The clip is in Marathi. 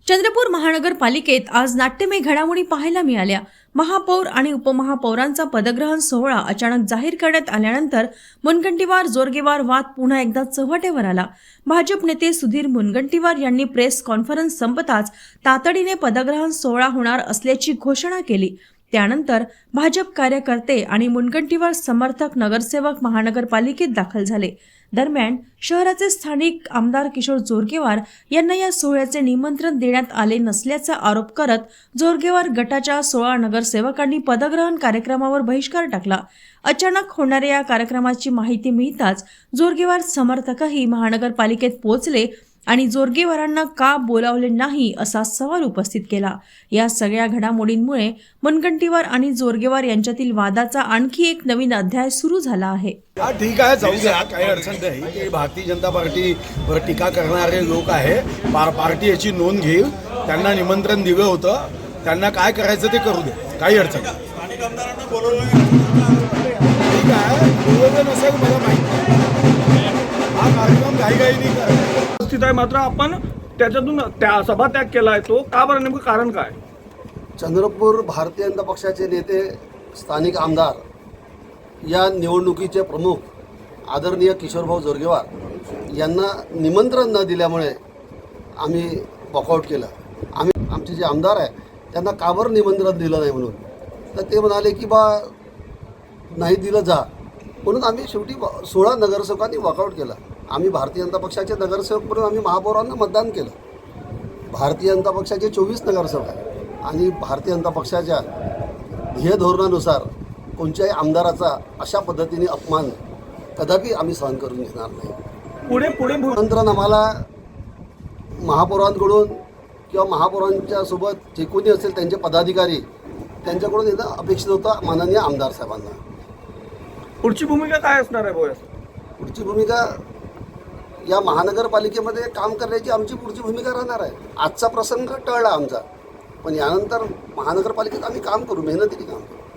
चंद्रपूर महानगरपालिकेत आज नाट्यमय घडामोडी पाहायला मिळाल्या। महापौर आणि उपमहापौरांचा पदग्रहण सोहळा अचानक जाहीर करण्यात आल्यानंतर मुनगंटीवार जोरगेवार वाद पुन्हा एकदा चव्हाट्यावर आला। भाजप नेते सुधीर मुनगंटीवार यांनी प्रेस कॉन्फरन्स संपताच तातडीने पदग्रहण सोहळा होणार असल्याची घोषणा केली। त्यानंतर भाजप कार्यकर्ते आणि मुनगंटीवार समर्थक नगरसेवक महानगरपालिकेत दाखल झाले। दरम्यान शहराचे स्थानिक आमदार किशोर जोरगेवार यांना या सोहळ्याचे निमंत्रण देण्यात आले नसल्याचा आरोप करत जोरगेवार गटाच्या 16 नगरसेवकांनी पदग्रहण कार्यक्रमावर बहिष्कार टाकला। अचानक होणाऱ्या या कार्यक्रमाची माहिती मिळताच जोरगेवार समर्थकही महानगरपालिकेत पोहोचले आणि जोरगेवारांना का बोलावले नाही असा सवाल उपस्थित केला। या सगळ्या घडामोडींमुळे मुनगंटीवार आणि जोरगेवार यांच्यातील वादाचा आणखी एक नवीन अध्याय सुरू झाला आहे। ठीक आहे, जाऊ द्या, काही अडचण नाही की भारतीय जनता पार्टीवर टीका करणारे लोक आहे, पार्टी याची नोंद घेईल। त्यांना निमंत्रण दिलं होतं, त्यांना काय करायचं ते करू दे, काही अडचण नाही। ठीक आहे, बोलवलं नसेल मला माहिती, हा कार्यक्रम घाईघाईने स्थित आहे, मात्र आपण त्याच्यातून त्या सभात्याग केला आहे, तो का बरं, नेमकं कारण काय? चंद्रपूर भारतीय जनता पक्षाचे नेते, स्थानिक आमदार, या निवडणुकीचे प्रमुख आदरणीय किशोरभाऊ जोरगेवार यांना निमंत्रण न दिल्यामुळे आम्ही वॉकआउट केलं। आमचे जे आमदार आहे त्यांना का बरं निमंत्रण दिलं नाही म्हणून, तर ते म्हणाले की बा नाही दिलं जा, म्हणून आम्ही शेवटी 16 नगरसेवकांनी वॉकआउट केलं। आम्ही भारतीय जनता पक्षाचे नगरसेवक म्हणून आम्ही महापौरांना मतदान केलं। भारतीय जनता पक्षाचे 24 नगरसेवक आहे आणि भारतीय जनता पक्षाच्या ध्येय धोरणानुसार कोणत्याही आमदाराचा अशा पद्धतीने अपमान कदापि आम्ही सहन करून घेणार नाही। पुढे निमंत्रण आम्हाला महापौरांकडून किंवा महापौरांच्या सोबत जे कोणी असेल त्यांचे पदाधिकारी त्यांच्याकडून येणं अपेक्षित होतं माननीय आमदार साहेबांना। पुढची भूमिका काय असणार आहे बोया? पुढची भूमिका या महानगरपालिकेमध्ये काम करण्याची आमची पुढची भूमिका राहणार आहे। आजचा प्रसंग टळला आमचा, पण यानंतर महानगरपालिकेत आम्ही काम करू, मेहनतीने काम करू।